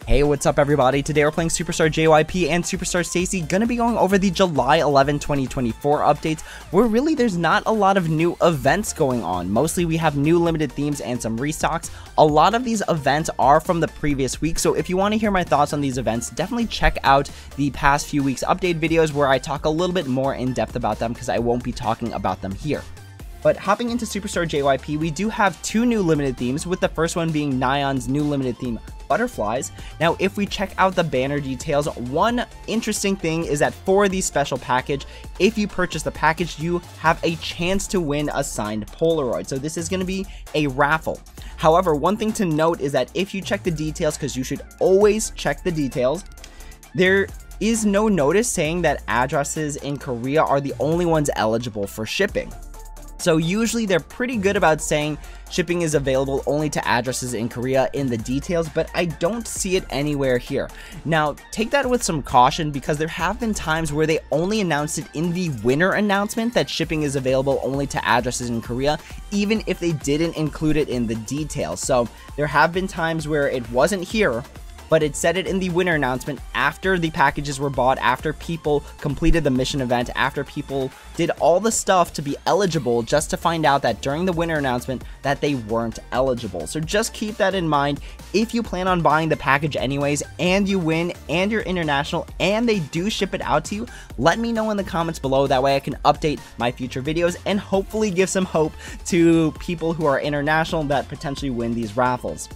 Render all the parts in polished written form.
Hey, what's up everybody? Today we're playing Superstar JYP and Superstar STAYC. Gonna be going over the July 11, 2024 updates, where really there's not a lot of new events going on. Mostly we have new limited themes and some restocks. A lot of these events are from the previous week, so if you want to hear my thoughts on these events, definitely check out the past few weeks update videos where I talk a little bit more in depth about them, because I won't be talking about them here. But hopping into Superstar JYP, we do have two new limited themes, with the first one being Nayeon's new limited theme, Butterflies. Now, if we check out the banner details, one interesting thing is that for the special package, if you purchase the package, you have a chance to win a signed Polaroid. So this is going to be a raffle. However, one thing to note is that if you check the details, because you should always check the details, there is no notice saying that addresses in Korea are the only ones eligible for shipping. So usually they're pretty good about saying shipping is available only to addresses in Korea in the details, but I don't see it anywhere here. Now, take that with some caution, because there have been times where they only announced it in the winner announcement that shipping is available only to addresses in Korea, even if they didn't include it in the details. So there have been times where it wasn't here, but it said it in the winner announcement after the packages were bought, after people completed the mission event, after people did all the stuff to be eligible, just to find out that during the winner announcement that they weren't eligible. So just keep that in mind. If you plan on buying the package anyways, and you win, and you're international, and they do ship it out to you, let me know in the comments below. That way I can update my future videos and hopefully give some hope to people who are international that potentially win these raffles.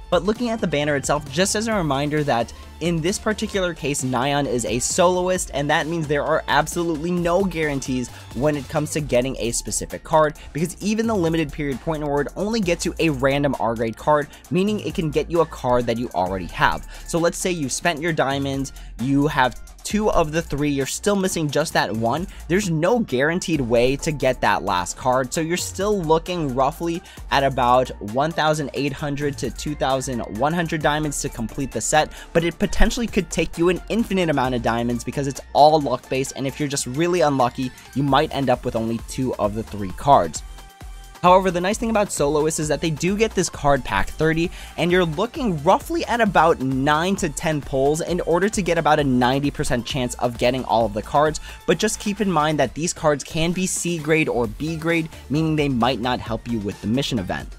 But looking at the banner itself, just as a reminder that in this particular case, Nayeon is a soloist, and that means there are absolutely no guarantees when it comes to getting a specific card, because even the limited period point award only gets you a random R grade card, meaning it can get you a card that you already have. So let's say you spent your diamonds, you have 2 of the 3, you're still missing just that 1, there's no guaranteed way to get that last card, so you're still looking roughly at about 1,800 to 2,100 diamonds to complete the set, but it potentially could take you an infinite amount of diamonds because it's all luck based, and if you're just really unlucky, you might end up with only 2 of the 3 cards. However, the nice thing about soloists is that they do get this card pack 30, and you're looking roughly at about 9 to 10 pulls in order to get about a 90% chance of getting all of the cards, but just keep in mind that these cards can be C grade or B grade, meaning they might not help you with the mission event.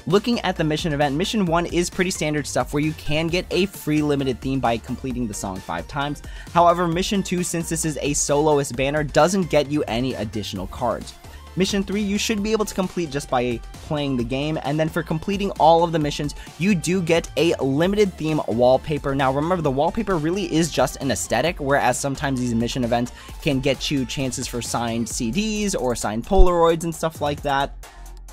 Looking at the mission event, Mission 1 is pretty standard stuff where you can get a free limited theme by completing the song 5 times. However, Mission 2, since this is a soloist banner, doesn't get you any additional cards. Mission 3 you should be able to complete just by playing the game, and then for completing all of the missions, you do get a limited theme wallpaper. Now remember, the wallpaper really is just an aesthetic, whereas sometimes these mission events can get you chances for signed CDs or signed Polaroids and stuff like that.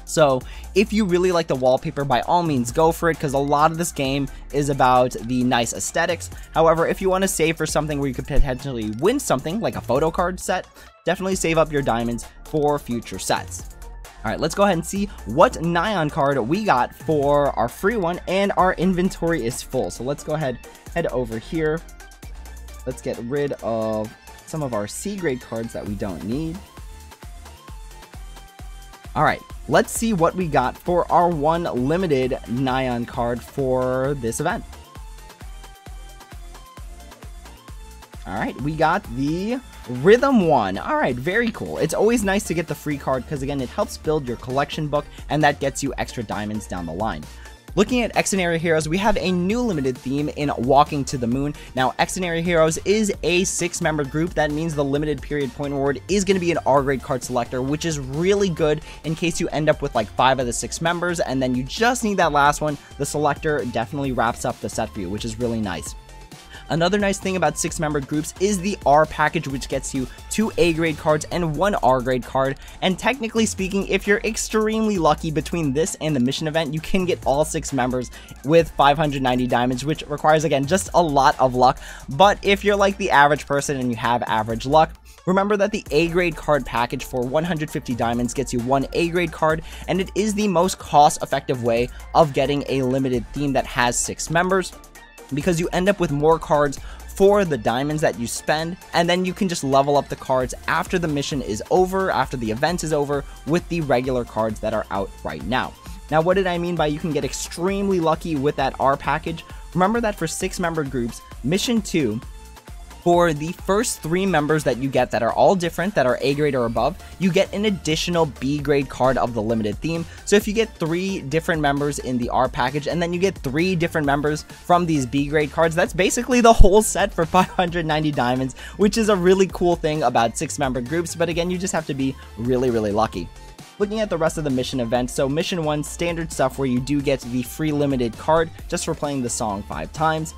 So if you really like the wallpaper, by all means go for it, because a lot of this game is about the nice aesthetics. However, if you want to save for something where you could potentially win something like a photo card set, definitely save up your diamonds for future sets. Alright, let's go ahead and see what Nayeon card we got for our free one, and our inventory is full. So let's go ahead, head over here. Let's get rid of some of our C grade cards that we don't need. Alright, let's see what we got for our one limited Nayeon card for this event. Alright, we got the Rhythm one. Alright, very cool. It's always nice to get the free card because, again, it helps build your collection book, and that gets you extra diamonds down the line. Looking at Xdinary Heroes, we have a new limited theme in Walking to the Moon. Now, Xdinary Heroes is a 6-member group. That means the limited period point award is going to be an R grade card selector, which is really good in case you end up with like 5 of the 6 members, and then you just need that last one. The selector definitely wraps up the set for you, which is really nice. Another nice thing about 6-member groups is the R package, which gets you 2 A grade cards and 1 R grade card, and technically speaking, if you're extremely lucky between this and the mission event, you can get all 6 members with 590 diamonds, which requires, again, just a lot of luck. But if you're like the average person and you have average luck, remember that the A grade card package for 150 diamonds gets you 1 A grade card, and it is the most cost-effective way of getting a limited theme that has 6 members. Because you end up with more cards for the diamonds that you spend, and then you can just level up the cards after the mission is over, after the event is over, with the regular cards that are out right now. Now, what did I mean by you can get extremely lucky with that R package? Remember that for 6-member groups, Mission 2, for the first 3 members that you get that are all different, that are A grade or above, you get an additional B grade card of the limited theme. So if you get 3 different members in the R package, and then you get 3 different members from these B grade cards, that's basically the whole set for 590 diamonds, which is a really cool thing about 6-member groups. But again, you just have to be really, really lucky. Looking at the rest of the mission events, so Mission 1, standard stuff where you do get the free limited card just for playing the song 5 times.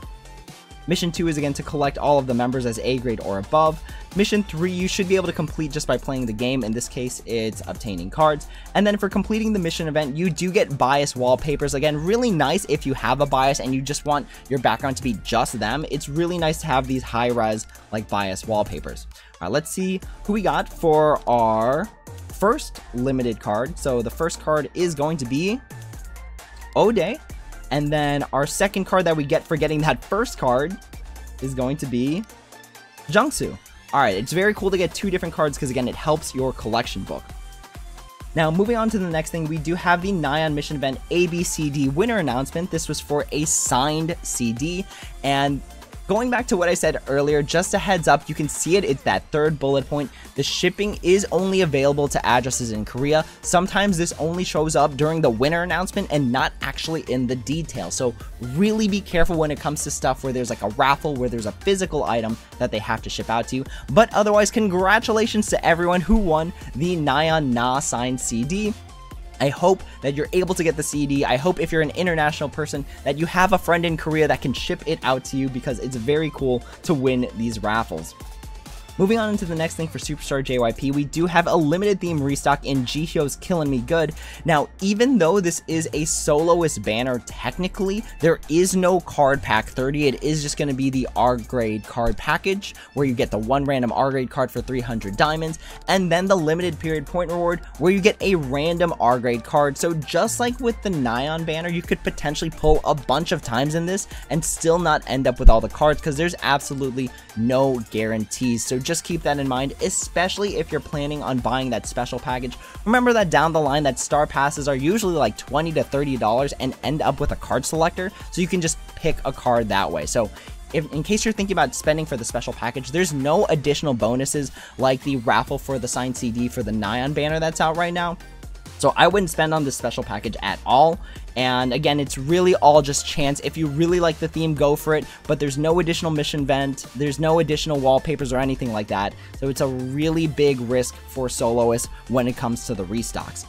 Mission 2 is again to collect all of the members as A grade or above. Mission 3 you should be able to complete just by playing the game. In this case, it's obtaining cards. And then for completing the mission event, you do get bias wallpapers. Again, really nice if you have a bias and you just want your background to be just them. It's really nice to have these high-res like bias wallpapers. All right, let's see who we got for our first limited card. So the first card is going to be Ode. And then our second card that we get for getting that first card is going to be Jungsu. Alright, it's very cool to get 2 different cards because again, it helps your collection book. Now, moving on to the next thing, we do have the Nayeon mission event ABCD winner announcement. This was for a signed CD, and going back to what I said earlier, just a heads up, you can see it, it's that 3rd bullet point. The shipping is only available to addresses in Korea. Sometimes this only shows up during the winner announcement and not actually in the details. So really be careful when it comes to stuff where there's like a raffle, where there's a physical item that they have to ship out to you. But otherwise, congratulations to everyone who won the Nayeon Na signed CD. I hope that you're able to get the CD. I hope if you're an international person that you have a friend in Korea that can ship it out to you, because it's very cool to win these raffles. Moving on into the next thing for Superstar JYP, we do have a limited theme restock in Jihyo's Killin' Me Good. Now, even though this is a soloist banner, technically, there is no card pack 30. It is just going to be the R grade card package, where you get the 1 random R grade card for 300 diamonds, and then the limited period point reward, where you get a random R grade card. So just like with the Nayeon banner, you could potentially pull a bunch of times in this and still not end up with all the cards, because there's absolutely no guarantees. So just keep that in mind, especially if you're planning on buying that special package. Remember that down the line, that star passes are usually like $20 to $30 and end up with a card selector, so you can just pick a card that way. So in case you're thinking about spending for the special package, there's no additional bonuses like the raffle for the signed CD for the Nayeon banner that's out right now. So I wouldn't spend on this special package at all. And again, it's really all just chance. If you really like the theme, go for it. But there's no additional mission event. There's no additional wallpapers or anything like that. So it's a really big risk for soloists when it comes to the restocks.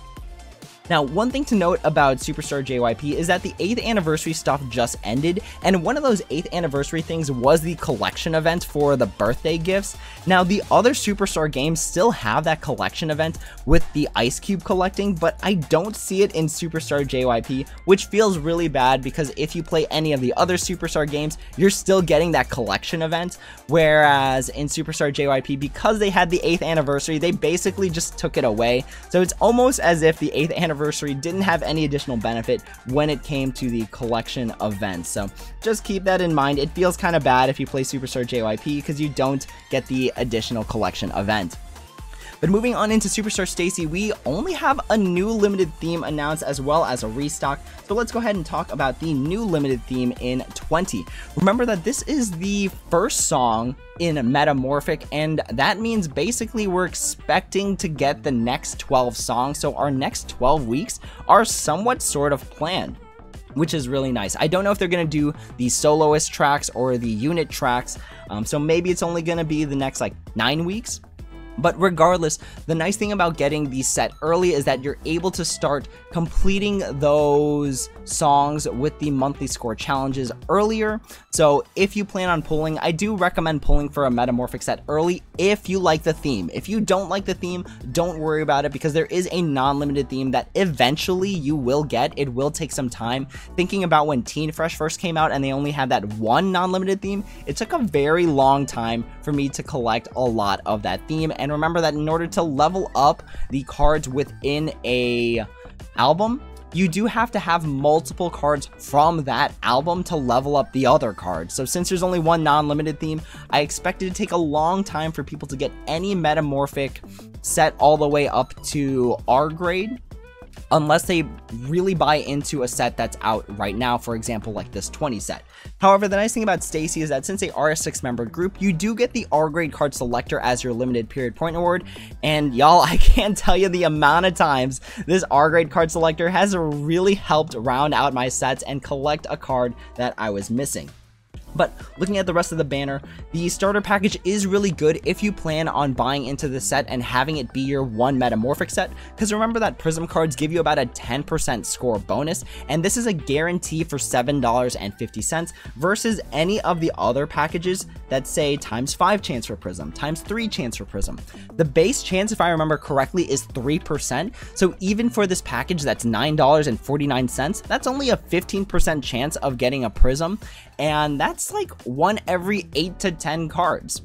Now, one thing to note about Superstar JYP is that the 8th anniversary stuff just ended, and one of those 8th anniversary things was the collection event for the birthday gifts. Now, the other Superstar games still have that collection event with the Ice Cube collecting, but I don't see it in Superstar JYP, which feels really bad, because if you play any of the other Superstar games, you're still getting that collection event, whereas in Superstar JYP, because they had the 8th anniversary, they basically just took it away. So it's almost as if the 8th anniversary didn't have any additional benefit when it came to the collection events. So just keep that in mind. It feels kind of bad if you play Superstar JYP because you don't get the additional collection event. But moving on into Superstar STAYC, we only have a new limited theme announced as well as a restock. So let's go ahead and talk about the new limited theme in 20. Remember that this is the first song in Metamorphic, and that means basically we're expecting to get the next 12 songs. So our next 12 weeks are somewhat sort of planned, which is really nice. I don't know if they're going to do the soloist tracks or the unit tracks. So maybe it's only going to be the next like 9 weeks. But regardless, the nice thing about getting these set early is that you're able to start completing those songs with the monthly score challenges earlier. So if you plan on pulling, I do recommend pulling for a Metamorphic set early if you like the theme. If you don't like the theme, don't worry about it, because there is a non-limited theme that eventually you will get. It will take some time. Thinking about when Teen Fresh first came out and they only had that one non-limited theme, it took a very long time for me to collect a lot of that theme. And remember that in order to level up the cards within a album, you do have to have multiple cards from that album to level up the other cards. So since there's only one non-limited theme, I expect it to take a long time for people to get any Metamorphic set all the way up to R grade. unless they really buy into a set that's out right now, for example, like this 20 set. However, the nice thing about STAYC is that since they are a 6-member group, you do get the R grade card selector as your limited period point award, and y'all, I can't tell you the amount of times this R grade card selector has really helped round out my sets and collect a card that I was missing. But looking at the rest of the banner, the starter package is really good if you plan on buying into the set and having it be your one metamorphic set, because remember that Prism cards give you about a 10% score bonus, and this is a guarantee for $7.50 versus any of the other packages that say ×5 chance for Prism, ×3 chance for Prism. The base chance, if I remember correctly, is 3%, so even for this package that's $9.49, that's only a 15% chance of getting a Prism, and that's like 1 every 8 to 10 cards,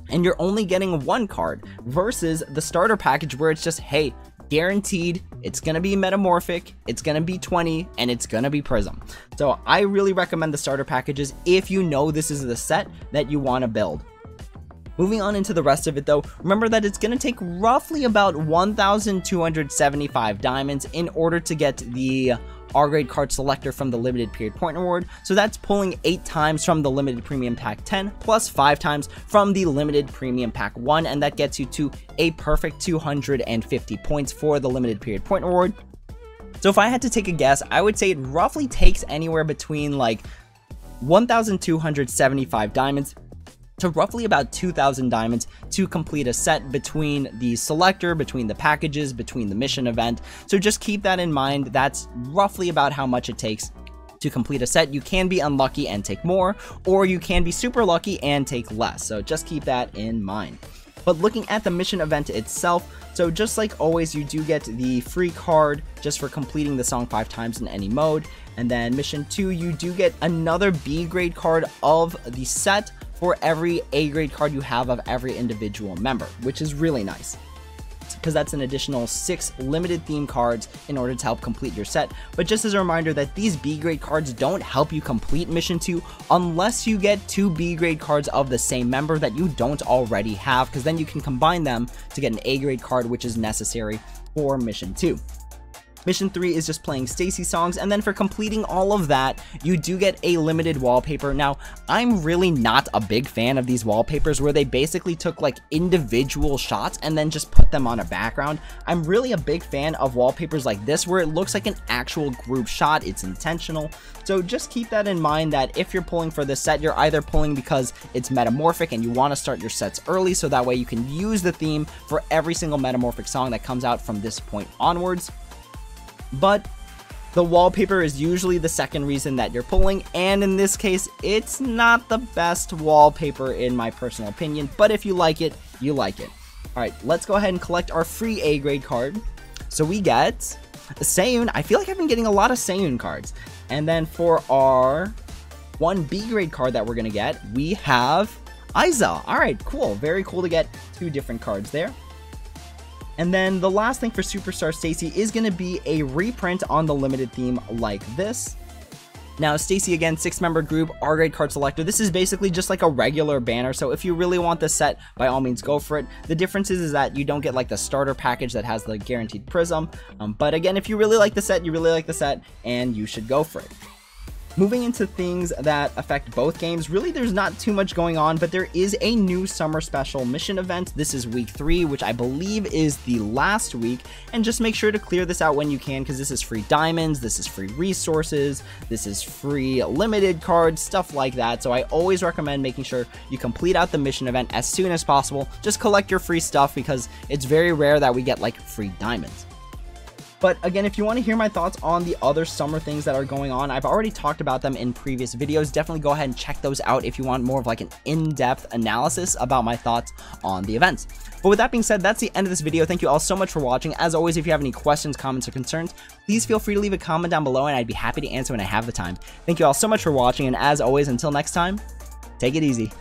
and you're only getting 1 card versus the starter package where it's just, hey, guaranteed it's gonna be metamorphic, it's gonna be 20, and it's gonna be Prism. So I really recommend the starter packages if you know this is the set that you want to build. Moving on into the rest of it though, remember that it's going to take roughly about 1,275 diamonds in order to get the R grade card selector from the limited period point award, so that's pulling 8 times from the limited premium pack 10 plus 5 times from the limited premium pack 1, and that gets you to a perfect 250 points for the limited period point award. So if I had to take a guess, I would say it roughly takes anywhere between like 1,275 diamonds to roughly about 2,000 diamonds to complete a set between the selector, between the packages, between the mission event. So just keep that in mind. That's roughly about how much it takes to complete a set. You can be unlucky and take more, or you can be super lucky and take less. So just keep that in mind. But looking at the mission event itself, so just like always, you do get the free card just for completing the song 5 times in any mode. And then mission 2, you do get another B grade card of the set for every A grade card you have of every individual member, which is really nice, because that's an additional 6 limited theme cards in order to help complete your set. But just as a reminder that these B grade cards don't help you complete mission 2 unless you get 2 B grade cards of the same member that you don't already have, because then you can combine them to get an A grade card, which is necessary for mission 2. Mission 3 is just playing STAYC songs, and then for completing all of that, you do get a limited wallpaper. Now, I'm really not a big fan of these wallpapers where they basically took like individual shots and then just put them on a background. I'm really a big fan of wallpapers like this where it looks like an actual group shot. It's intentional. So just keep that in mind that if you're pulling for this set, you're either pulling because it's metamorphic and you want to start your sets early so that way you can use the theme for every single metamorphic song that comes out from this point onwards. But the wallpaper is usually the second reason that you're pulling, and in this case, it's not the best wallpaper in my personal opinion, but if you like it, you like it. Alright, let's go ahead and collect our free A grade card. So we get Saeun. I feel like I've been getting a lot of Saeun cards. And then for our 1 B grade card that we're going to get, we have Aiza. Alright, cool. Very cool to get 2 different cards there. And then the last thing for Superstar STAYC is going to be a reprint on the limited theme like this. Now, STAYC, again, 6-member group, R grade card selector. This is basically just like a regular banner, so if you really want this set, by all means, go for it. The difference is that you don't get like the starter package that has the guaranteed Prism, but again, if you really like the set, you really like the set, and you should go for it. Moving into things that affect both games, really there's not too much going on, but there is a new summer special mission event. This is week 3, which I believe is the last week, and just make sure to clear this out when you can, because this is free diamonds, this is free resources, this is free limited cards, stuff like that. So I always recommend making sure you complete out the mission event as soon as possible. Just collect your free stuff, because it's very rare that we get like free diamonds. But again, if you want to hear my thoughts on the other summer things that are going on, I've already talked about them in previous videos. Definitely go ahead and check those out if you want more of like an in-depth analysis about my thoughts on the events. But with that being said, that's the end of this video. Thank you all so much for watching. As always, if you have any questions, comments, or concerns, please feel free to leave a comment down below and I'd be happy to answer when I have the time. Thank you all so much for watching, and as always, until next time, take it easy.